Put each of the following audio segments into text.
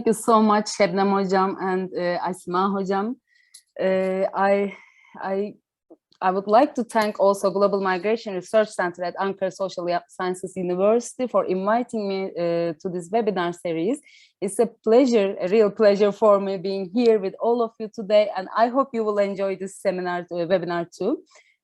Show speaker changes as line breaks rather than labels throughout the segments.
you so much, Şebnem Hocam and Asma Hocam. I would like to thank also Global Migration Research Center at Ankara Social Sciences University for inviting me to this webinar series. It's a pleasure, a real pleasure for me being here with all of you today, and I hope you will enjoy this webinar too.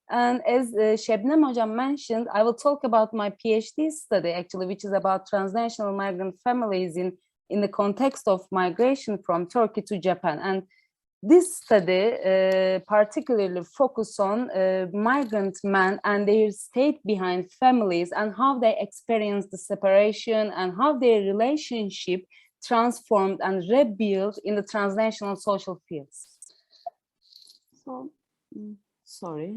And as Şebnem Hocam mentioned, I will talk about my PhD study actually, which is about transnational migrant families in the context of migration from Turkey to Japan. And this study particularly focus on migrant men and their state behind families and how they experience the separation and how their relationship transformed and rebuilt in the transnational social fields. So, sorry.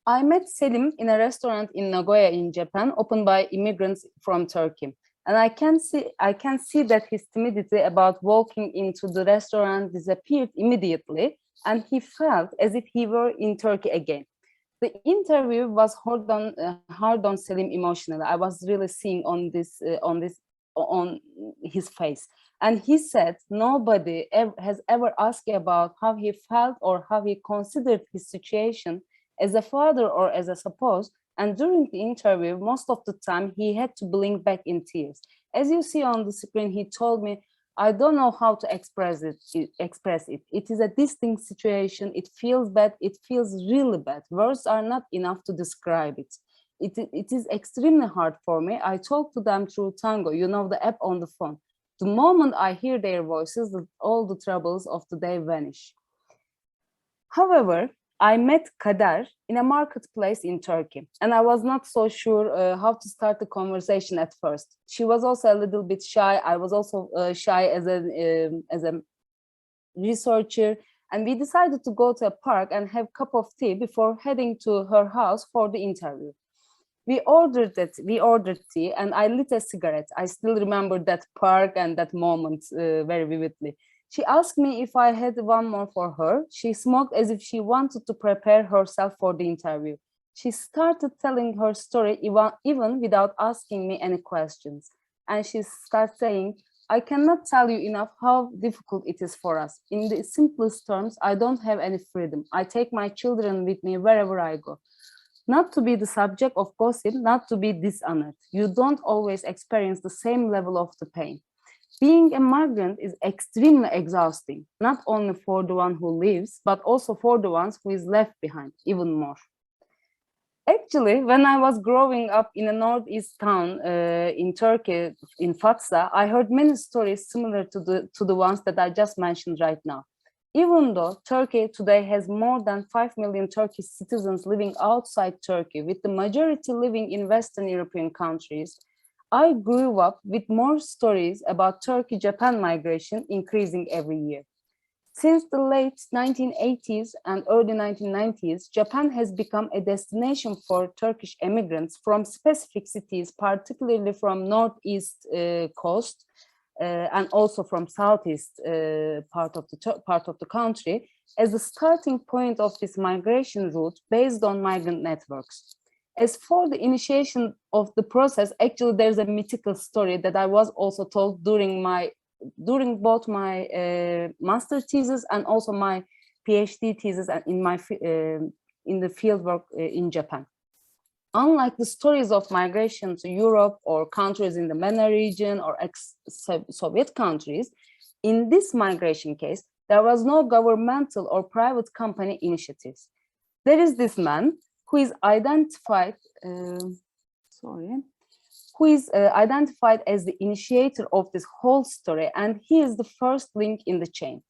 I met Selim in a restaurant in Nagoya in Japan, opened by immigrants from Turkey. And I can see that his timidity about walking into the restaurant disappeared immediately, and he felt as if he were in Turkey again. The interview was hard on Selim emotionally. I was really seeing on his face, and he said nobody has ever asked about how he felt or how he considered his situation as a father or as a spouse. And during the interview, most of the time, he had to blink back in tears. As you see on the screen, he told me, I don't know how to express it. It is a distinct situation. It feels bad. It feels really bad. Words are not enough to describe it. It is extremely hard for me. I talk to them through Tango, you know, the app on the phone. The moment I hear their voices, all the troubles of the day vanish. However, I met Kader in a marketplace in Turkey, and I was not so sure how to start the conversation at first. She was also a little bit shy. I was also shy as a researcher, and we decided to go to a park and have a cup of tea before heading to her house for the interview. We ordered tea, and I lit a cigarette. I still remember that park and that moment very vividly. She asked me if I had one more for her. She smoked as if she wanted to prepare herself for the interview. She started telling her story even without asking me any questions. And she started saying, I cannot tell you enough how difficult it is for us. In the simplest terms, I don't have any freedom. I take my children with me wherever I go. Not to be the subject of gossip, not to be dishonored. You don't always experience the same level of the pain. Being a migrant is extremely exhausting, not only for the one who lives, but also for the ones who is left behind, even more. Actually, when I was growing up in a northeast town in Turkey, in Fatsa, I heard many stories similar to the ones that I just mentioned right now. Even though Turkey today has more than 5 million Turkish citizens living outside Turkey, with the majority living in Western European countries, I grew up with more stories about Turkey-Japan migration increasing every year. Since the late 1980s and early 1990s, Japan has become a destination for Turkish immigrants from specific cities, particularly from northeast coast and also from southeast part of the country, as the starting point of this migration route based on migrant networks. As for the initiation of the process, actually there's a mythical story that I was also told during both my master thesis and also my PhD thesis and in the fieldwork in Japan. Unlike the stories of migration to Europe or countries in the MENA region or ex-Soviet countries, in this migration case, there was no governmental or private company initiatives. There is this man who is identified, identified as the initiator of this whole story, and he is the first link in the chain.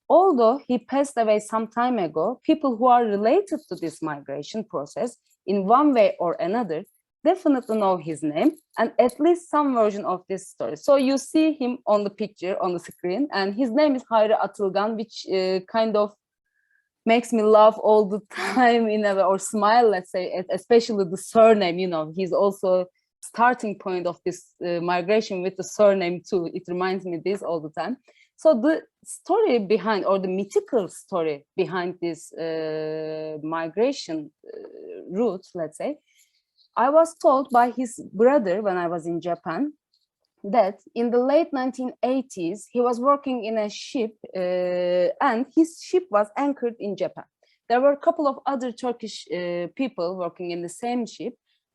Although he passed away some time ago, people who are related to this migration process in one way or another definitely know his name and at least some version of this story. So you see him on the picture on the screen, and his name is Hayri Atılgan, which kind of makes me laugh all the time in a way, or smile, let's say, especially the surname. You know, he's also starting point of this migration with the surname too. It reminds me this all the time. So the story behind, or the mythical story behind this migration route, let's say, I was told by his brother when I was in Japan, that in the late 1980s, he was working in a ship and his ship was anchored in Japan. There were a couple of other Turkish people working in the same ship.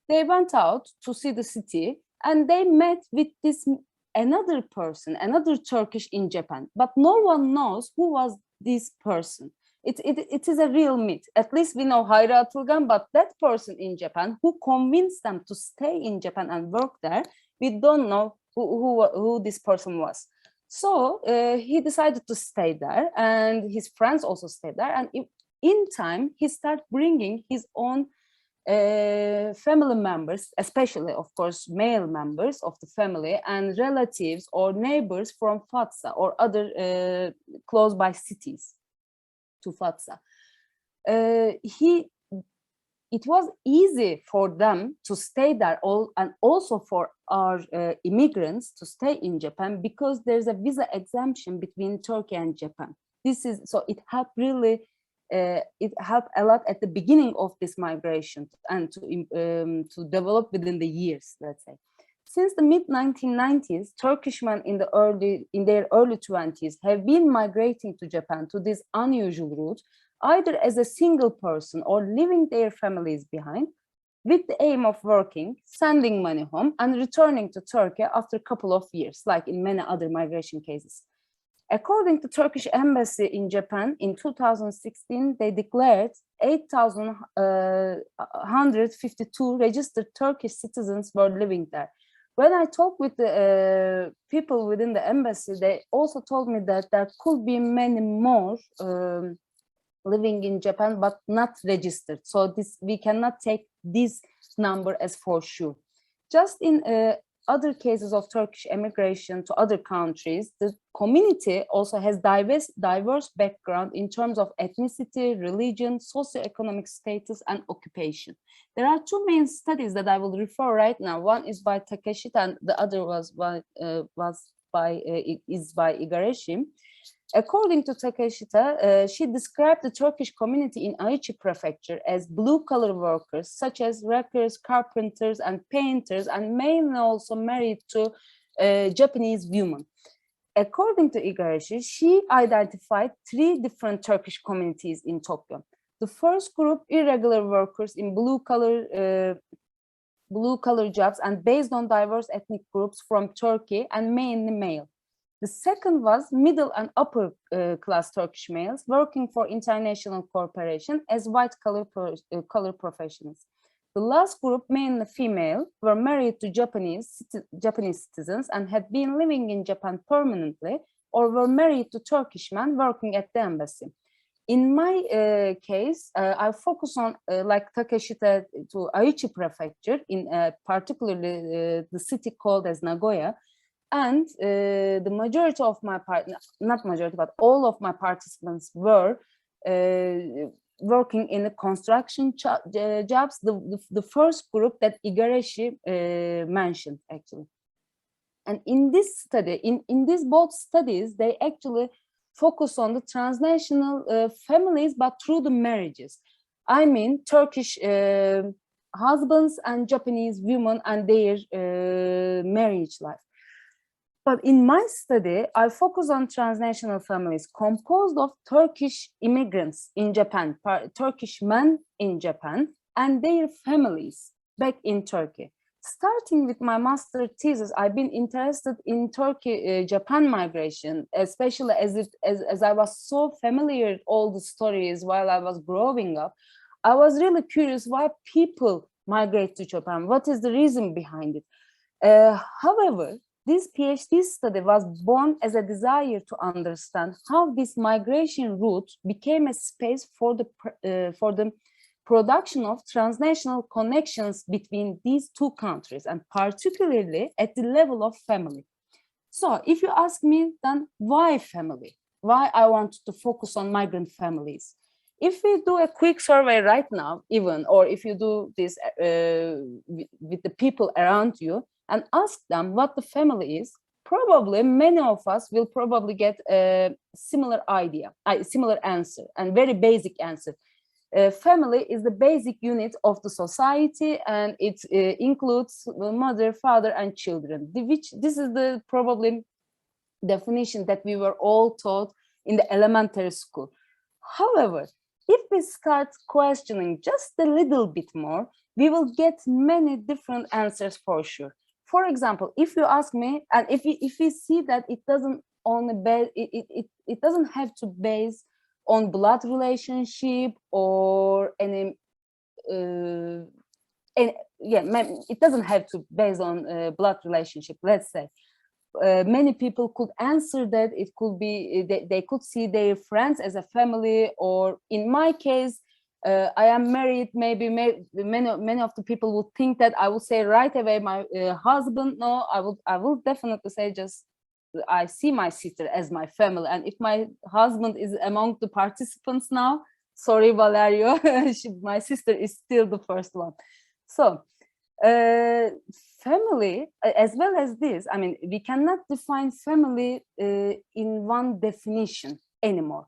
They went out to see the city and they met with this another person, another Turkish in Japan, but no one knows who was this person. It is a real myth. At least we know Hayri Atılgan, but that person in Japan who convinced them to stay in Japan and work there, we don't know who this person was. So he decided to stay there, and his friends also stayed there. And in time, he started bringing his own family members, especially, of course, male members of the family and relatives or neighbors from Fatsa or other close by cities to Fatsa. It was easy for them to stay there, and also for our immigrants to stay in Japan, because there's a visa exemption between Turkey and Japan. So it helped really. It helped a lot at the beginning of this migration and to develop within the years, let's say. Since the mid-1990s, Turkish men in their early 20s have been migrating to Japan to this unusual route, either as a single person or leaving their families behind, with the aim of working, sending money home, and returning to Turkey after a couple of years, like in many other migration cases. According to Turkish embassy in Japan in 2016, they declared 8,152 registered Turkish citizens were living there. When I talked with the people within the embassy, they also told me that there could be many more living in Japan, but not registered. So we cannot take this number as for sure. Just in other cases of Turkish emigration to other countries, the community also has diverse background in terms of ethnicity, religion, socioeconomic status, and occupation. There are two main studies that I will refer right now. One is by Takeshita, and the other is by Igarashi. According to Takeshita, she described the Turkish community in Aichi prefecture as blue-collar workers, such as wreckers, carpenters, and painters, and mainly also married to Japanese women. According to Igarashi, she identified three different Turkish communities in Tokyo. The first group, irregular workers in blue-collar jobs and based on diverse ethnic groups from Turkey and mainly male. The second was middle and upper class Turkish males working for international corporation as white-collar professionals. The last group, mainly female, were married to Japanese citizens and had been living in Japan permanently, or were married to Turkish men working at the embassy. In my case, I focus on, like Takeshita, to Aichi prefecture, in particularly the city called as Nagoya. And the majority of my not majority, but all of my participants were working in the construction jobs, the first group that Igarashi mentioned, actually. And in this study, in these both studies, they actually focus on the transnational families, but through the marriages. I mean, Turkish husbands and Japanese women and their marriage life. But in my study, I focus on transnational families composed of Turkish immigrants in Japan, Turkish men in Japan, and their families back in Turkey. Starting with my master thesis, I've been interested in Turkey-Japan migration, especially as I was so familiar with all the stories while I was growing up. I was really curious why people migrate to Japan. What is the reason behind it? However, this PhD study was born as a desire to understand how this migration route became a space for the production of transnational connections between these two countries, and particularly at the level of family. So if you ask me, then why family? Why I want to focus on migrant families? If we do a quick survey right now, even, or if you do this with the people around you, and ask them what the family is, probably many of us will probably get a similar idea, a similar answer, and very basic answer. family is the basic unit of the society, and it includes mother, father, and children. This is the probably definition that we were all taught in the elementary school. However, if we start questioning just a little bit more, we will get many different answers for sure. For example, if you ask me, and if we see that it doesn't only it doesn't have to base on blood relationship or any it doesn't have to base on blood relationship, let's say. Many people could answer that it could be they could see their friends as a family, or in my case, I am married. Maybe many of the people would think that I would say right away my husband. No, I will definitely say just I see my sister as my family. And if my husband is among the participants now, sorry, Valerio, my sister is still the first one. So family, as well as this, I mean, we cannot define family in one definition anymore.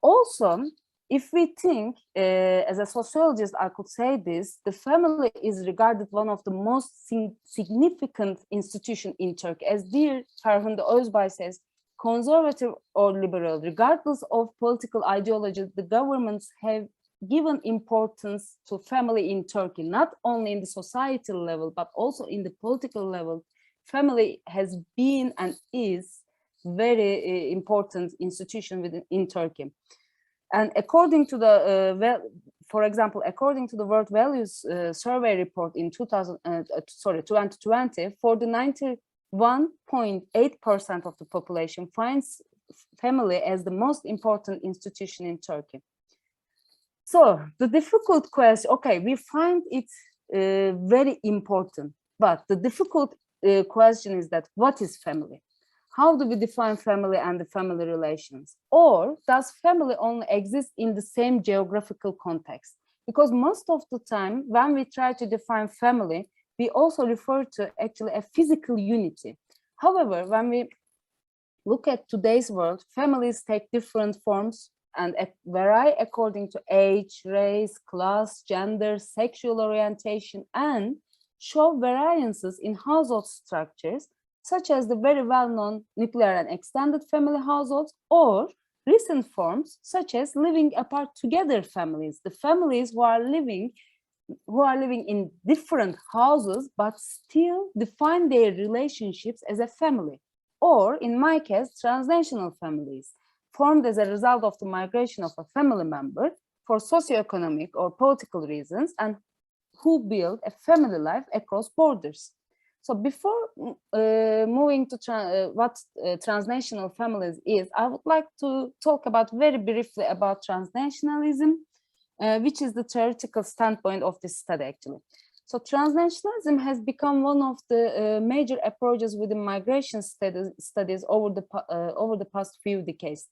Also, if we think, as a sociologist, I could say this, the family is regarded one of the most significant institutions in Turkey. As dear Ferhunde Özbay says, conservative or liberal, regardless of political ideology, the governments have given importance to family in Turkey, not only in the societal level, but also in the political level. Family has been and is very important institution in Turkey. And according to the, for example, according to the World Values Survey report in 2020, for the 91.8% of the population finds family as the most important institution in Turkey. So the difficult question, okay, we find it very important, but the difficult question is that what is family? How do we define family and the family relations? Or does family only exist in the same geographical context? Because most of the time when we try to define family, we also refer to actually a physical unity. However, when we look at today's world, families take different forms and vary according to age, race, class, gender, sexual orientation, and show variances in household structures, such as the very well-known nuclear and extended family households, or recent forms such as living apart together families, the families who are living in different houses but still define their relationships as a family, or in my case, transnational families, formed as a result of the migration of a family member for socioeconomic or political reasons, and who build a family life across borders. So before moving to what transnational families is, I would like to talk about very briefly about transnationalism, which is the theoretical standpoint of this study actually. So transnationalism has become one of the major approaches within migration studies over the past few decades.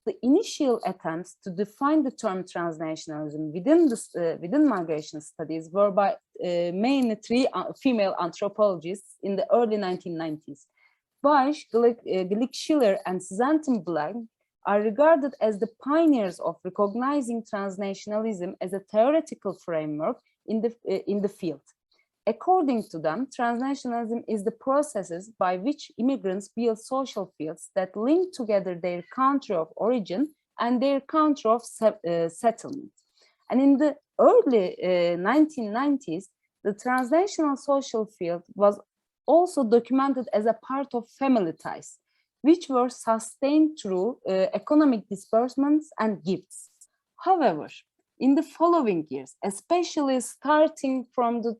The initial attempts to define the term transnationalism within migration studies were by mainly three female anthropologists in the early 1990s. Bush, Glick Schiller, and Susan Black are regarded as the pioneers of recognizing transnationalism as a theoretical framework in the field. According to them, transnationalism is the processes by which immigrants build social fields that link together their country of origin and their country of settlement. And in the early 1990s, the transnational social field was also documented as a part of family ties, which were sustained through economic disbursements and gifts. However, in the following years, especially starting from the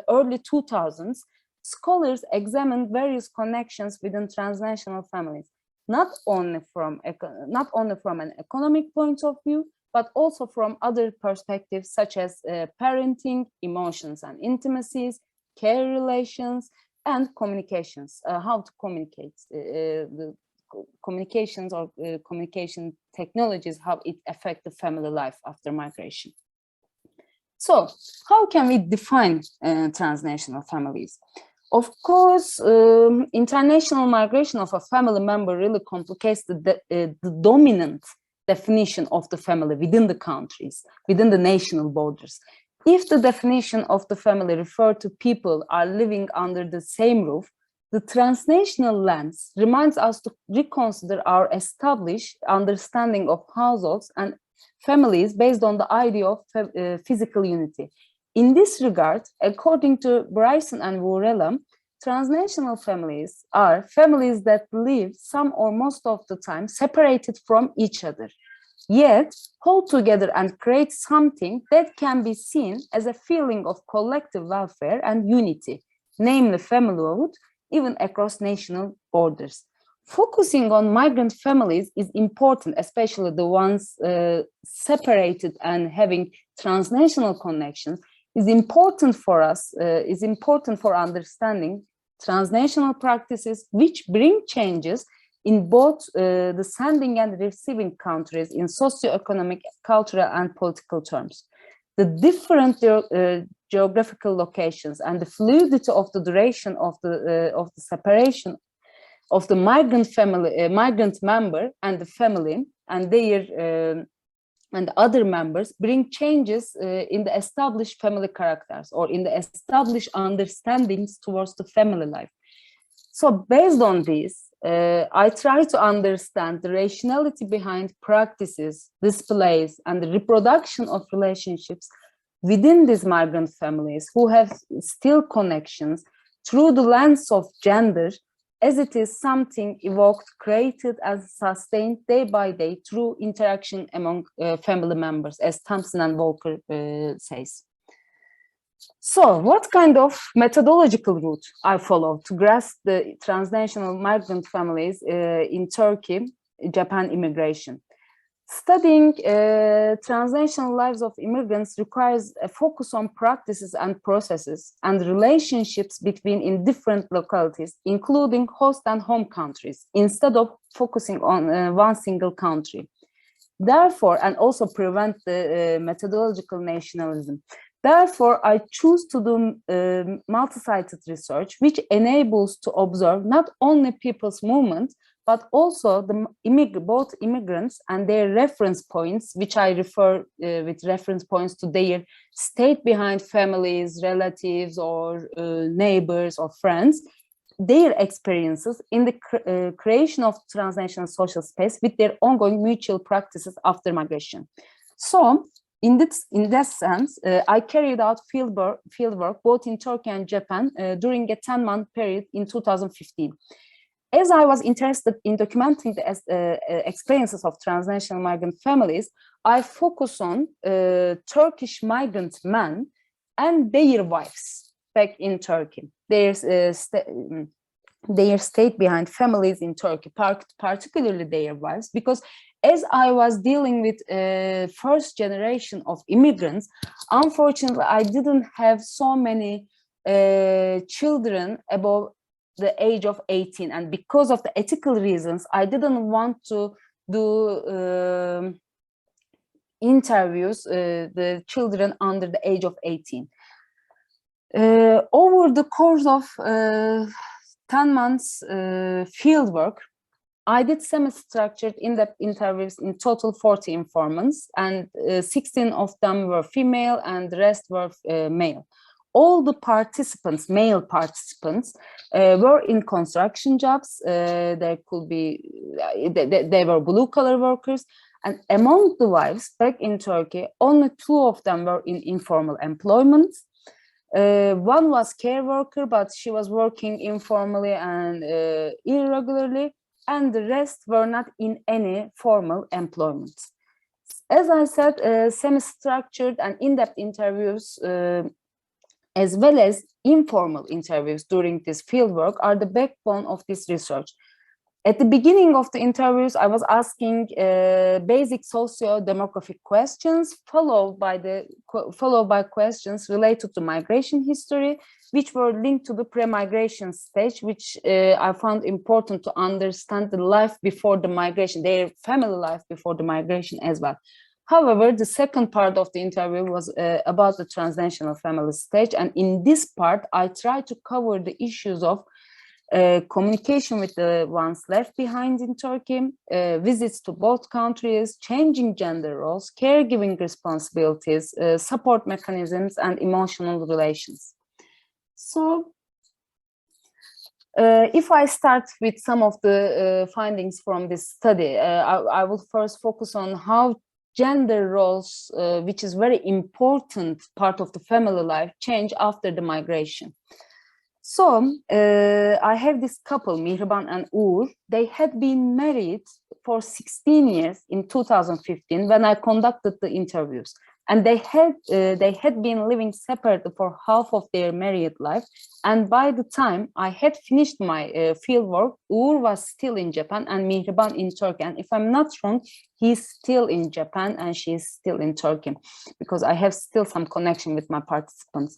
early 2000s, scholars examined various connections within transnational families, not only from an economic point of view, but also from other perspectives such as parenting, emotions and intimacies, care relations, and communications, how to communicate, the communications or communication technologies, how it affects the family life after migration. So how can we define transnational families? Of course, international migration of a family member really complicates the dominant definition of the family within the countries, within the national borders. If the definition of the family refers to people are living under the same roof, the transnational lens reminds us to reconsider our established understanding of households and families based on the idea of physical unity. In this regard, according to Bryson and Varela, transnational families are families that live some or most of the time separated from each other, yet hold together and create something that can be seen as a feeling of collective welfare and unity, namely familyhood, even across national borders. Focusing on migrant families is important, especially the ones separated and having transnational connections, is important for us, is important for understanding transnational practices which bring changes in both the sending and receiving countries in socioeconomic, cultural, and political terms. The different geographical locations and the fluidity of the duration of the separation of the migrant member and the family and their and other members bring changes in the established family characters or in the established understandings towards the family life. So based on this, I try to understand the rationality behind practices, displays, and the reproduction of relationships within these migrant families who have still connections through the lens of gender, as it is something evoked, created, and sustained day by day through interaction among family members, as Thompson and Walker says. So what kind of methodological route I follow to grasp the transnational migrant families in Turkey, Japan immigration? Studying transnational lives of immigrants requires a focus on practices and processes and relationships between different localities, including host and home countries, instead of focusing on one single country. Therefore, and also prevent the methodological nationalism. Therefore, I choose to do multi-sited research, which enables to observe not only people's movement, but also both immigrants and their reference points, which I refer with reference points to their state behind families, relatives, or neighbors or friends, their experiences in the creation of transnational social space with their ongoing mutual practices after migration. So, in that sense, I carried out fieldwork both in Turkey and Japan during a 10-month period in 2015. As I was interested in documenting the experiences of transnational migrant families, I focus on Turkish migrant men and their wives back in Turkey. Their state behind families in Turkey, particularly their wives, because as I was dealing with first generation of immigrants, unfortunately, I didn't have so many children above the age of 18, and because of the ethical reasons, I didn't want to do interviews the children under the age of 18. Over the course of 10 months fieldwork, I did semi-structured in-depth interviews in total 40 informants, and 16 of them were female and the rest were male. All the participants, male participants, were in construction jobs. There could be, they were blue-collar workers. And among the wives back in Turkey, only 2 of them were in informal employment. One was care worker, but she was working informally and irregularly, and the rest were not in any formal employment. As I said, semi-structured and in-depth interviews as well as informal interviews during this fieldwork are the backbone of this research. At the beginning of the interviews, I was asking basic socio-demographic questions, followed by questions related to migration history, which were linked to the pre-migration stage, which I found important to understand the life before the migration, their family life before the migration as well. However, the second part of the interview was about the transnational family stage, and in this part, I tried to cover the issues of communication with the ones left behind in Turkey, visits to both countries, changing gender roles, caregiving responsibilities, support mechanisms, and emotional relations. So, if I start with some of the findings from this study, I will first focus on how gender roles, which is very important part of the family life, change after the migration. So I have this couple, Mihriban and Uğur. They had been married for 16 years in 2015 when I conducted the interviews. And they had been living separately for half of their married life. And by the time I had finished my fieldwork, Uğur was still in Japan and Mihriban in Turkey. And if I'm not wrong, he's still in Japan and she's still in Turkey, because I have still some connection with my participants.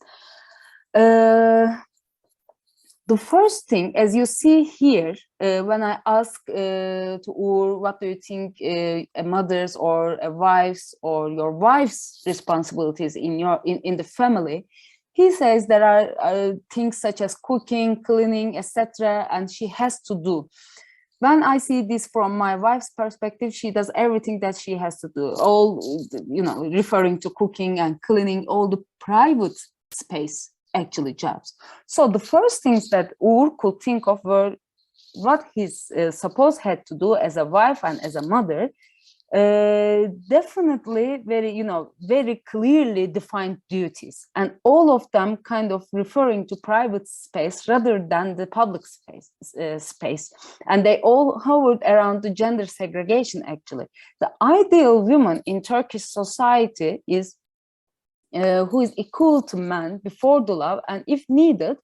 The first thing, as you see here, when I ask to Uğur, what do you think a mother's or a wife's or your wife's responsibilities in the family, he says there are things such as cooking, cleaning, etc., and she has to do. When I see this from my wife's perspective, she does everything that she has to do, all, referring to cooking and cleaning, all the private space, actually, jobs. So the first things that Uğur could think of were what he's supposed had to do as a wife and as a mother. Definitely very clearly defined duties, and all of them kind of referring to private space rather than the public space. And they all hovered around the gender segregation, actually. The ideal woman in Turkish society is who is equal to men before the law, and if needed,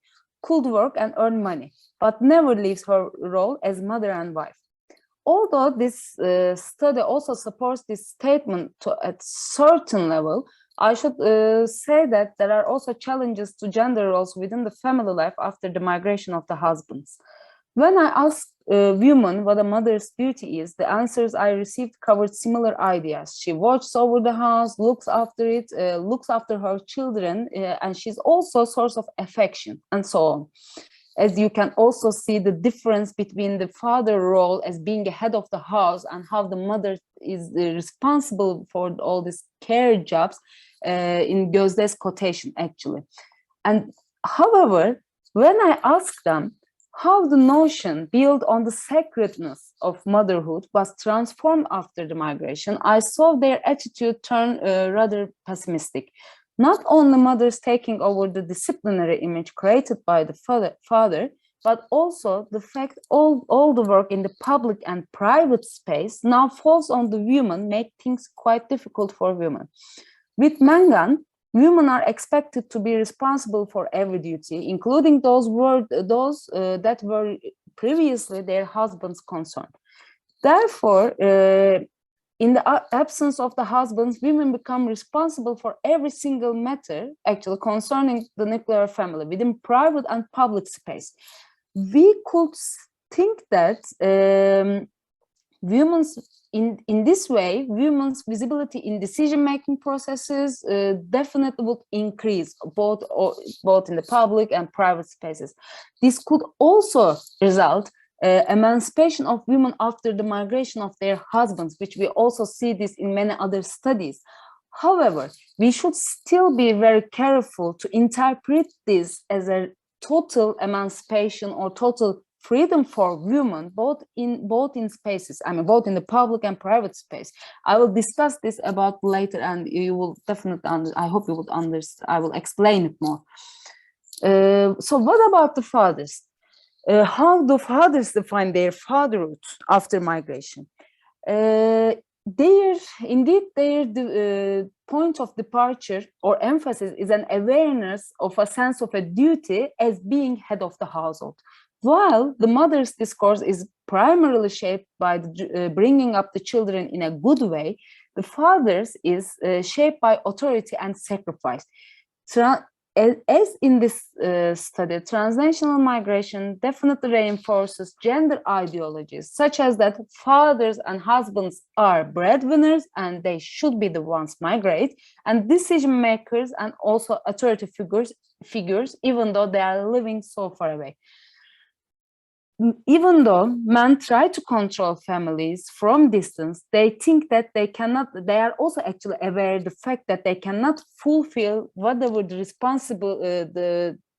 could work and earn money, but never leaves her role as mother and wife. Although this study also supports this statement at certain level, I should say that there are also challenges to gender roles within the family life after the migration of the husbands. When I asked women what a mother's duty is, the answers I received covered similar ideas. She watches over the house, looks after it, looks after her children, and she's also a source of affection, and so on. As you can also see the difference between the father role as being a head of the house and how the mother is responsible for all these care jobs in Gözde's quotation, actually. And however, when I asked them how the notion built on the sacredness of motherhood was transformed after the migration, I saw their attitude turn rather pessimistic. Not only mothers taking over the disciplinary image created by the father, but also the fact all the work in the public and private space now falls on the women, make things quite difficult for women. With Mangan, women are expected to be responsible for every duty, including those that were previously their husband's concern. Therefore, in the absence of the husbands, women become responsible for every single matter, actually, concerning the nuclear family within private and public space. We could think that in this way, women's visibility in decision-making processes definitely would increase, both in the public and private spaces. This could also result emancipation of women after the migration of their husbands, which we also see this in many other studies. However, we should still be very careful to interpret this as a total emancipation or total freedom for women, both in spaces, both in the public and private space. I will discuss this about later, and you will definitely I hope you would understand. I will explain it more. So what about the fathers? How do fathers define their fatherhood after migration? Their point of departure or emphasis is an awareness of a sense of a duty as being head of the household. While the mother's discourse is primarily shaped by bringing up the children in a good way, the father's is shaped by authority and sacrifice. As in this study, transnational migration definitely reinforces gender ideologies, such as that fathers and husbands are breadwinners and they should be the ones migrate, and decision makers and also authority figures, even though they are living so far away. even though men try to control families from distance, they think that they cannot, they are also actually aware of the fact that they cannot fulfill whatever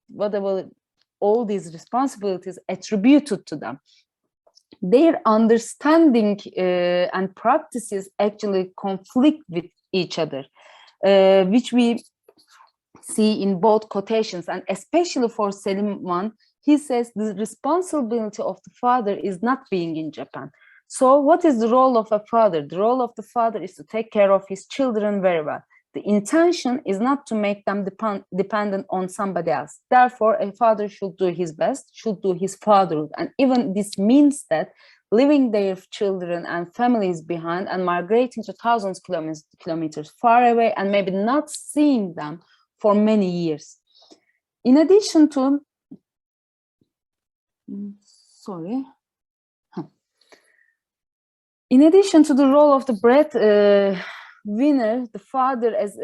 whatever all these responsibilities attributed to them. Their understanding and practices actually conflict with each other, which we see in both quotations, and especially for Selim one, he says the responsibility of the father is not being in Japan. So what is the role of a father? The role of the father is to take care of his children very well. The intention is not to make them dependent on somebody else. Therefore, a father should do his best, should do his fatherhood. And even this means that leaving their children and families behind and migrating to thousands of kilometers far away and maybe not seeing them for many years. In addition to, in addition to the role of the breadwinner, the father, as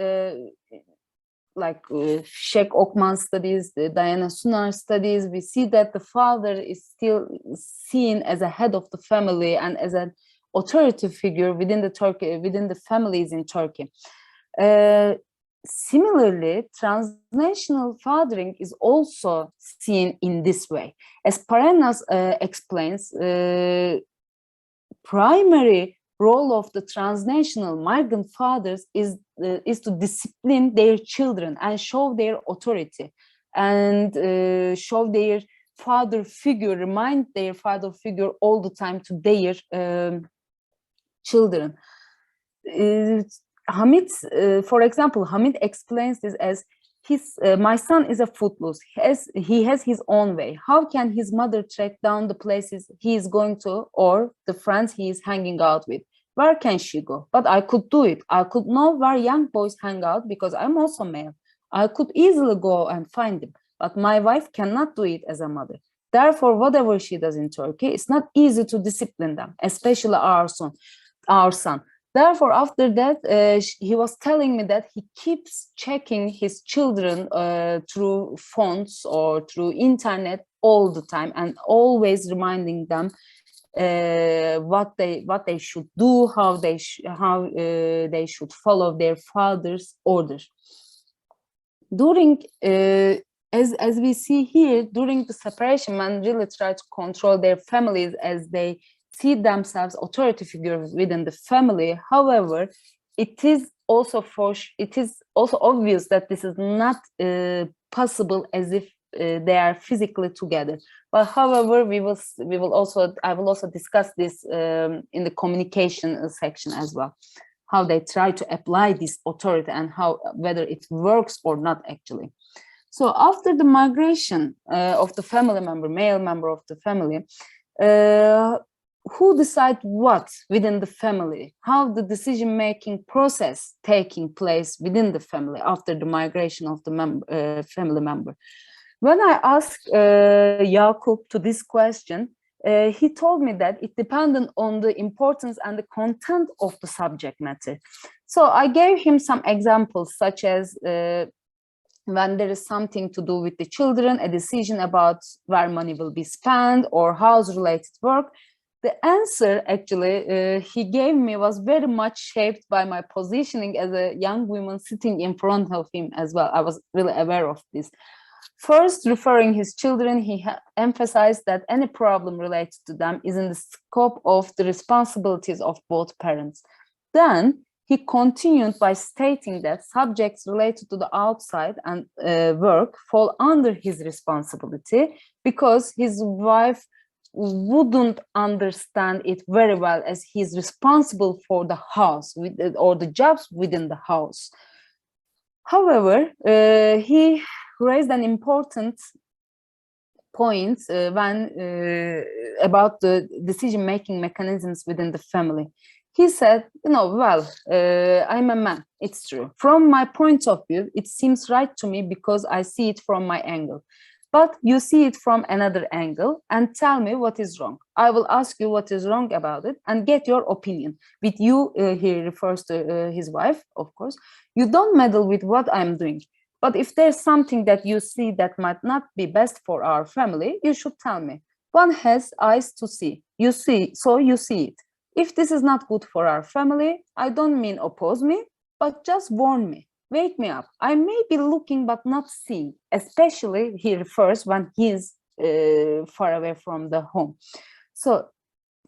Sheikh Okman studies, Diana Sunar studies, we see that the father is still seen as a head of the family and as an authority figure within the families in Turkey. Similarly, transnational fathering is also seen in this way. As Parenas explains, primary role of the transnational migrant fathers is to discipline their children and show their authority and show their father figure, remind their father figure all the time to their children. Hamid, for example, Hamid explains this as my son is a footloose. He has his own way. How can his mother track down the places he is going to or the friends he is hanging out with? Where can she go? But I could do it. I could know where young boys hang out because I'm also male. I could easily go and find them, but my wife cannot do it as a mother. Therefore, whatever she does in Turkey, it's not easy to discipline them, especially our son. Therefore, after that, he was telling me that he keeps checking his children through phones or through internet all the time and always reminding them what they should do, how they should follow their father's orders. During as we see here, during the separation, men really try to control their families as they see themselves authority figures within the family. However, it is also obvious that this is not possible as if they are physically together. But however, I will also discuss this in the communication section as well, how they try to apply this authority and whether it works or not actually. So after the migration of the family member, male member of the family, who decide what within the family, how the decision-making process taking place within the family after the migration of the family member. When I asked Jakub to this question, he told me that it depended on the importance and the content of the subject matter. So I gave him some examples, such as when there is something to do with the children, a decision about where money will be spent or house-related work. The answer actually he gave me was very much shaped by my positioning as a young woman sitting in front of him as well. I was really aware of this. First, referring his children, he emphasized that any problem related to them is in the scope of the responsibilities of both parents. Then he continued by stating that subjects related to the outside and work fall under his responsibility because his wife wouldn't understand it very well as he's responsible for the house or the jobs within the house. However, he raised an important point about the decision-making mechanisms within the family. He said, I'm a man, it's true. From my point of view, it seems right to me because I see it from my angle. But you see it from another angle and tell me what is wrong. I will ask you what is wrong about it and get your opinion. With you, he refers to his wife, of course. You don't meddle with what I'm doing. But if there's something that you see that might not be best for our family, you should tell me. One has eyes to see. You see, so you see it. If this is not good for our family, I don't mean oppose me, but just warn me. Wake me up. I may be looking but not seeing, especially he refers when he's far away from the home. So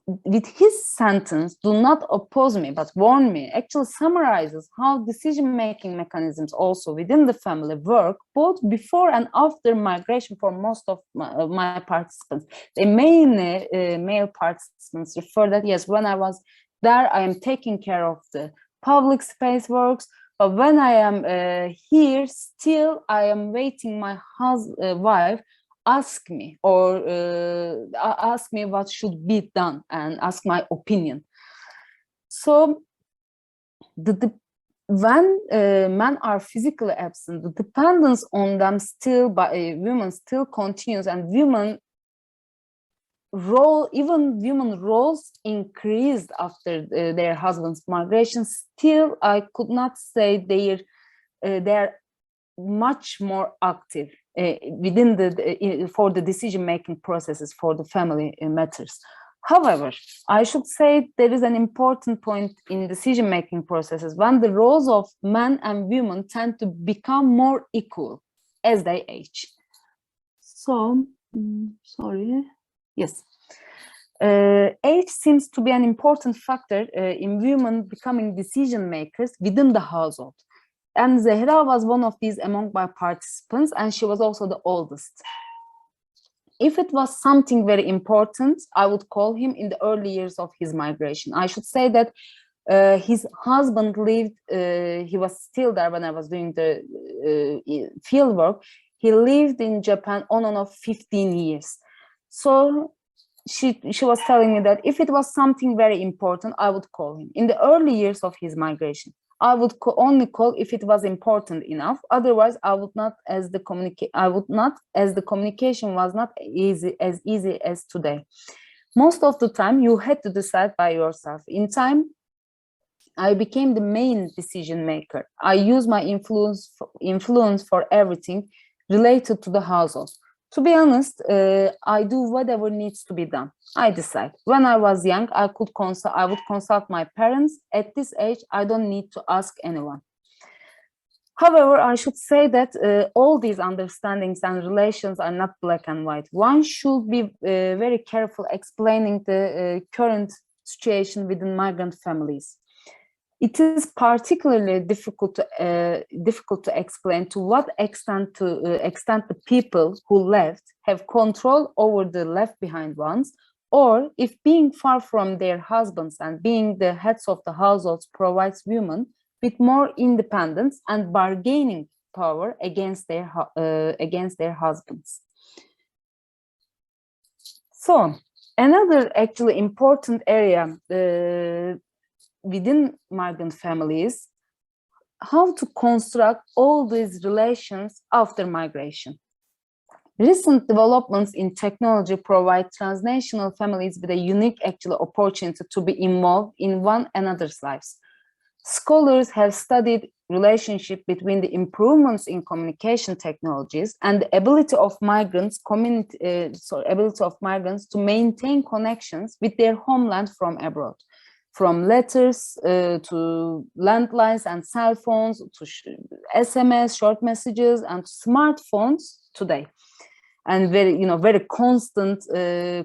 with his sentence, do not oppose me, but warn me, actually summarizes how decision-making mechanisms also within the family work, both before and after migration for most of my participants. They mainly, male participants refer that, yes, when I was there, I am taking care of the public space works, but when I am here, still I am waiting my wife ask me or ask me what should be done and ask my opinion. So when men are physically absent, the dependence on them still by women still continues, and women roles increased after their husband's migration. Still, I could not say they're much more active within for the decision-making processes for the family matters. However, I should say there is an important point in decision-making processes when the roles of men and women tend to become more equal as they age. So, yes. Age seems to be an important factor in women becoming decision makers within the household. And Zehra was one of these among my participants, and she was also the oldest. If it was something very important, I would call him in the early years of his migration. I should say that his husband lived, he was still there when I was doing the field work. He lived in Japan on and off 15 years. So she was telling me that if it was something very important, I would call him. In the early years of his migration, I would only call if it was important enough. Otherwise, I would not, as the communication was not as easy as today. Most of the time, you had to decide by yourself. In time, I became the main decision maker. I use my influence for everything related to the household. To be honest, I do whatever needs to be done. I decide. When I was young, I would consult my parents. At this age, I don't need to ask anyone. However, I should say that all these understandings and relations are not black and white. One should be very careful explaining the current situation within migrant families. It is particularly difficult to explain to what extent the people who left have control over the left behind ones, or if being far from their husbands and being the heads of the households provides women with more independence and bargaining power against their husbands. So another actually important area within migrant families, how to construct all these relations after migration. Recent developments in technology provide transnational families with a unique actual opportunity to be involved in one another's lives. Scholars have studied relationship between the improvements in communication technologies and the ability of migrants to maintain connections with their homeland from abroad. From letters to landlines and cell phones to SMS, short messages, and smartphones today, and very constant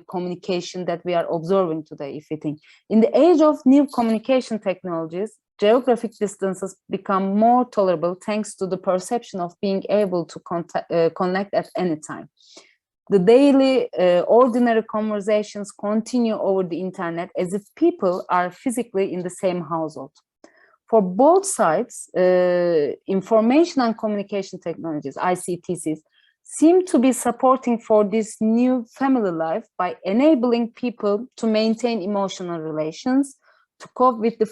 communication that we are observing today. If you think in the age of new communication technologies, geographic distances become more tolerable thanks to the perception of being able to connect at any time. The daily, ordinary conversations continue over the internet as if people are physically in the same household. For both sides, information and communication technologies, ICTCs, seem to be supporting for this new family life by enabling people to maintain emotional relations, to cope with the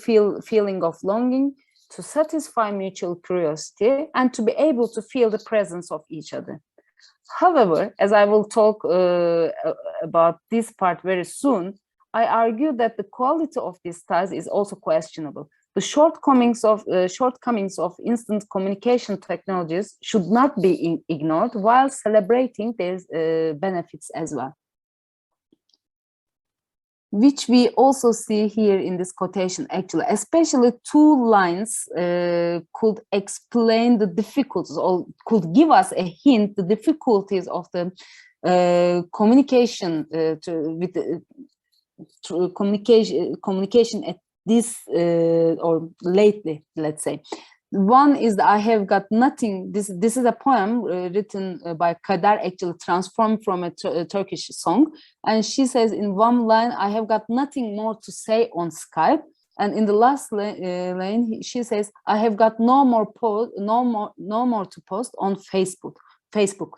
feeling of longing, to satisfy mutual curiosity, and to be able to feel the presence of each other. However, as I will talk about this part very soon, I argue that the quality of these ties is also questionable. The shortcomings of instant communication technologies should not be ignored while celebrating their benefits as well. which we also see here in this quotation, actually, especially two lines could explain the difficulties or could give us a hint, the difficulties of the communication communication at this or lately, let's say. One is that I have got nothing. This is a poem written by Kader, actually transformed from a Turkish song. And she says in one line, I have got nothing more to say on Skype. And in the last line, she says, I have got no more to post on Facebook.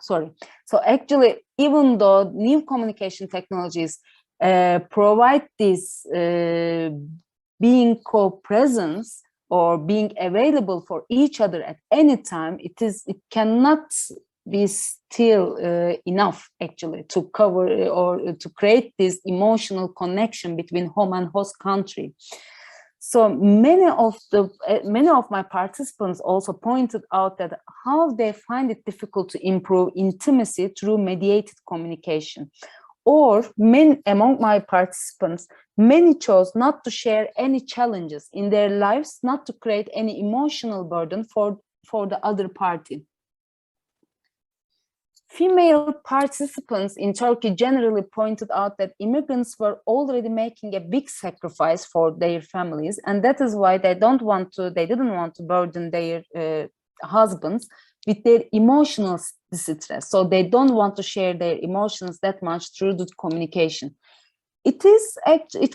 Sorry. So actually, even though new communication technologies provide this being co-presence, or being available for each other at any time, it cannot be still enough actually to cover or to create this emotional connection between home and host country. So many of my participants also pointed out that how they find it difficult to improve intimacy through mediated communication. Or among my participants, many chose not to share any challenges in their lives, not to create any emotional burden for the other party. Female participants in Turkey generally pointed out that immigrants were already making a big sacrifice for their families, and that is why they didn't want to burden their husbands with their emotional distress. So they don't want to share their emotions that much through the communication. It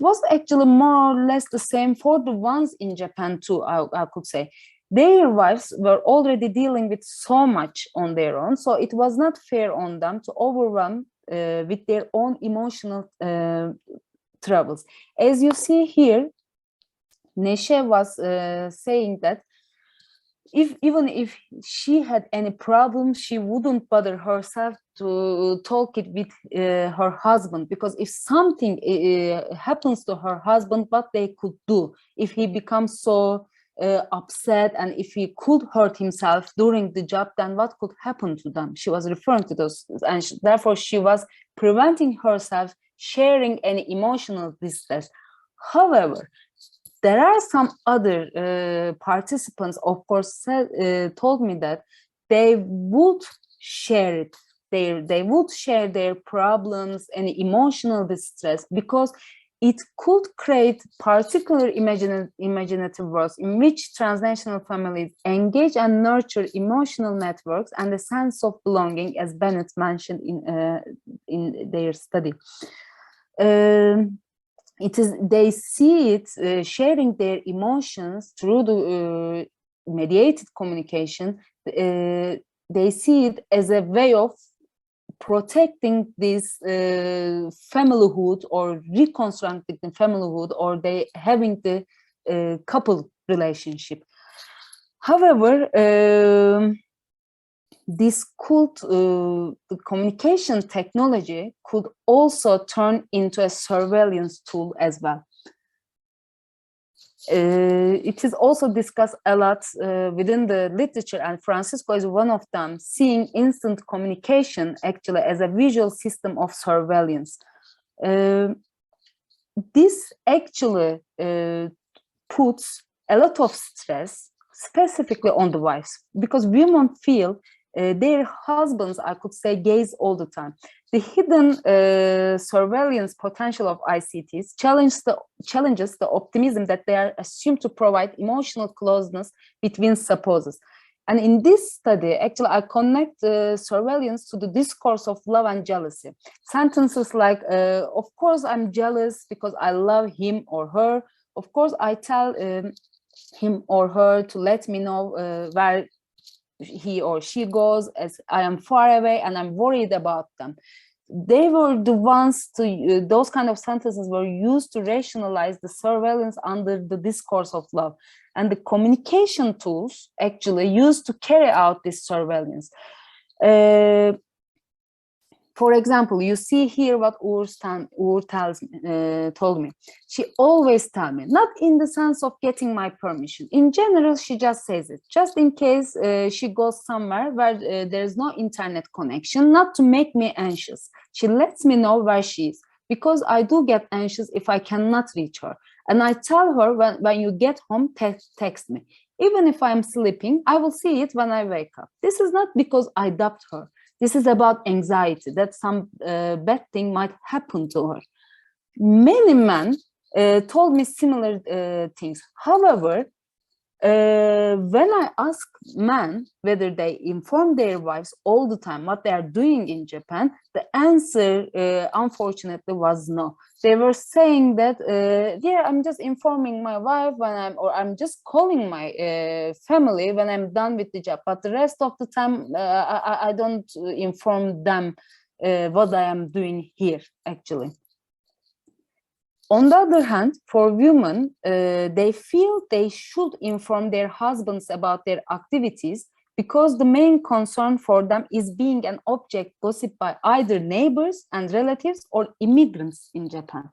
was actually more or less the same for the ones in Japan too, I could say. Their wives were already dealing with so much on their own, so it was not fair on them to overwhelm with their own emotional troubles. As you see here, Neşe was saying that even if she had any problem, she wouldn't bother herself to talk it with her husband, because if something happens to her husband, what they could do if he becomes so upset and if he could hurt himself during the job, then what could happen to them? She was referring to those, and therefore she was preventing herself sharing any emotional distress. However, there are some other participants, of course, told me that they would share it. They would share their problems and emotional distress, because it could create particular imaginative worlds in which transnational families engage and nurture emotional networks and a sense of belonging, as Bennett mentioned in their study. They see it sharing their emotions through the mediated communication. They see it as a way of protecting this familyhood, or reconstructing the familyhood, or they having the couple relationship. However, this could, the communication technology could also turn into a surveillance tool as well. It is also discussed a lot within the literature, and Francisco is one of them, seeing instant communication actually as a visual system of surveillance. This actually puts a lot of stress specifically on the wives, because women feel their husbands, I could say, gaze all the time. The hidden surveillance potential of ICTs challenges the optimism that they are assumed to provide emotional closeness between spouses. And in this study, actually, I connect surveillance to the discourse of love and jealousy. Sentences like, of course, I'm jealous because I love him or her. Of course, I tell him or her to let me know where he or she goes, as I am far away and I'm worried about them. They were the ones to, those kind of sentences were used to rationalize the surveillance under the discourse of love. And the communication tools actually used to carry out this surveillance. For example, you see here what Uğur told me. She always tells me, not in the sense of getting my permission. In general, she just says it, just in case she goes somewhere where there's no internet connection, not to make me anxious. She lets me know where she is. because I do get anxious if I cannot reach her. And I tell her, when you get home, text me. Even if I'm sleeping, I will see it when I wake up. This is not because I doubt her. This is about anxiety, that some bad thing might happen to her. Many men told me similar things. However, when I ask men whether they inform their wives all the time what they are doing in Japan, the answer, unfortunately, was no. They were saying that, yeah, I'm just informing my wife when I'm just calling my family when I'm done with the job. But the rest of the time, I don't inform them what I am doing here, actually. On the other hand, for women, they feel they should inform their husbands about their activities because the main concern for them is being an object gossiped by either neighbors and relatives or immigrants in Japan.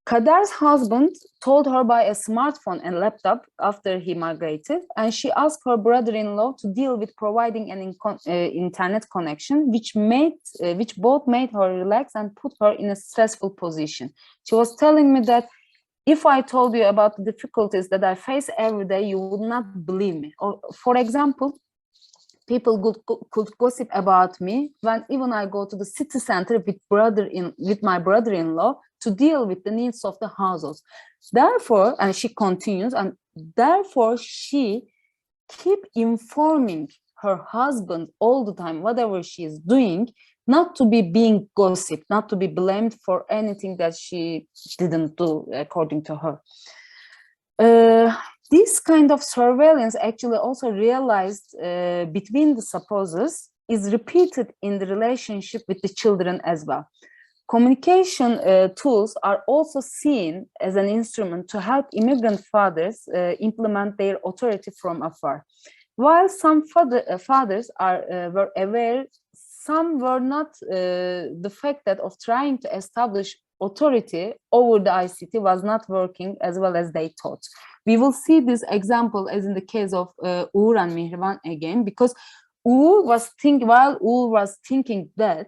Kader's husband told her by a smartphone and laptop after he migrated, and she asked her brother-in-law to deal with providing an internet connection, which both made her relax and put her in a stressful position. She was telling me that if I told you about the difficulties that I face every day, you would not believe me. Or, for example, people could gossip about me when even I go to the city center with my brother-in-law to deal with the needs of the household. Therefore, and she continues, and therefore she keep informing her husband all the time, whatever she is doing, not to be being gossiped, not to be blamed for anything that she didn't do, according to her. This kind of surveillance actually also realized between the spouses is repeated in the relationship with the children as well. Communication tools are also seen as an instrument to help immigrant fathers implement their authority from afar. While some fathers were aware, some were not, the fact that of trying to establish authority over the ICT was not working as well as they thought. We will see this example as in the case of Uğur and Mihriban again, because Uğur was thinking that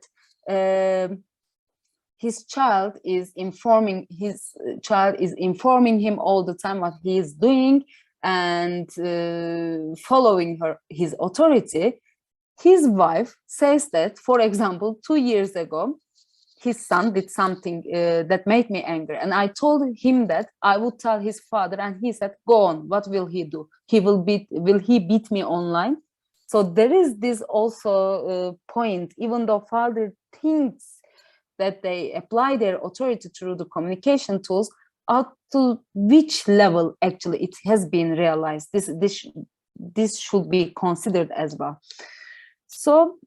his child is informing him all the time what he is doing and following his authority. His wife says that, for example, 2 years ago, his son did something that made me angry. And I told him that I would tell his father, and he said, go on, what will he do? Will he beat me online? So there is this also point, even though father thinks that they apply their authority through the communication tools, up to which level actually it has been realized. This should be considered as well. So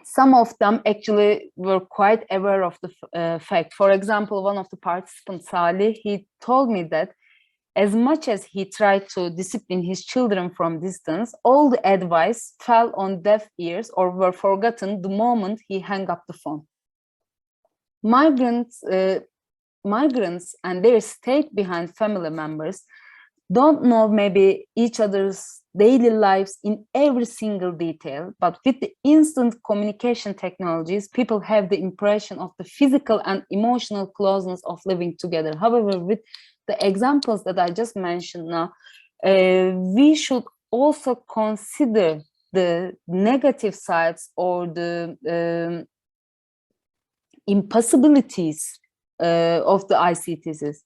some of them actually were quite aware of the fact. For example, one of the participants, Salih, he told me that as much as he tried to discipline his children from distance, all the advice fell on deaf ears or were forgotten the moment he hung up the phone. Migrants and their stake-behind family members don't know maybe each other's daily lives in every single detail, but with the instant communication technologies, people have the impression of the physical and emotional closeness of living together. However, with the examples that I just mentioned now, we should also consider the negative sides or the impossibilities of the ICTs.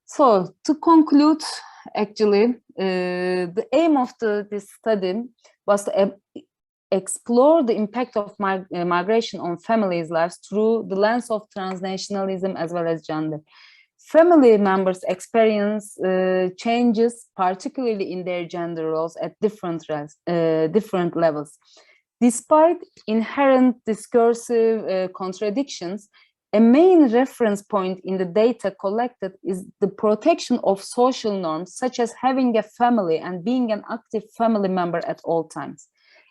So to conclude, actually, the aim of this study was to explore the impact of migration on families' lives through the lens of transnationalism as well as gender. Family members experience changes, particularly in their gender roles, at different levels. Despite inherent discursive contradictions, a main reference point in the data collected is the protection of social norms, such as having a family and being an active family member at all times.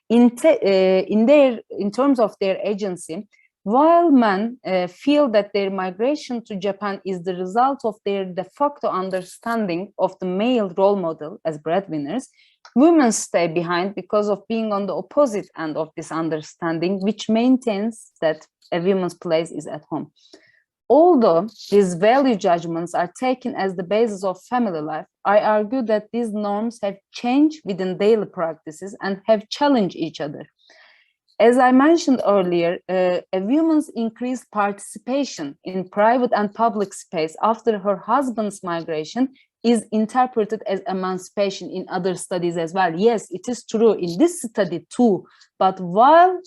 In terms of their agency, while men feel that their migration to Japan is the result of their de facto understanding of the male role model as breadwinners, Women stay behind because of being on the opposite end of this understanding, which maintains that a woman's place is at home. Although these value judgments are taken as the basis of family life, I argue that these norms have changed within daily practices and have challenged each other. As I mentioned earlier, a woman's increased participation in private and public space after her husband's migration is interpreted as emancipation in other studies as well. Yes, it is true in this study too, but while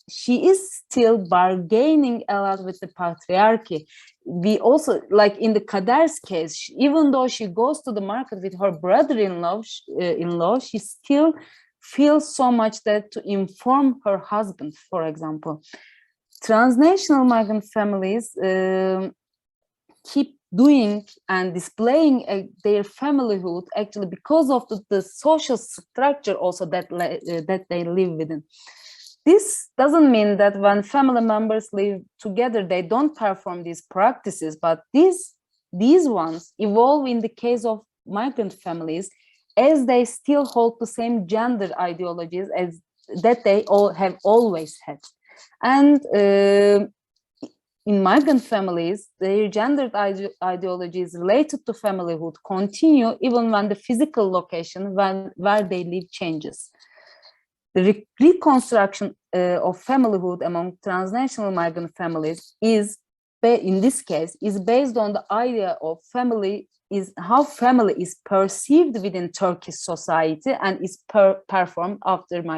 she is still bargaining a lot with the patriarchy, we also, like in the Kader's case, even though she goes to the market with her brother-in-law, she still feels so much that to inform her husband, for example. Transnational migrant families keep doing and displaying their familyhood actually because of the social structure also that they live within. This doesn't mean that when family members live together, they don't perform these practices, but these ones evolve in the case of migrant families as they still hold the same gender ideologies as that they all have always had. And in migrant families, their gendered ideologies related to familyhood continue even when the physical location where they live changes. The reconstruction of familyhood among transnational migrant families is, in this case, is based on the idea of family is how family is perceived within Turkish society and is performed after migration.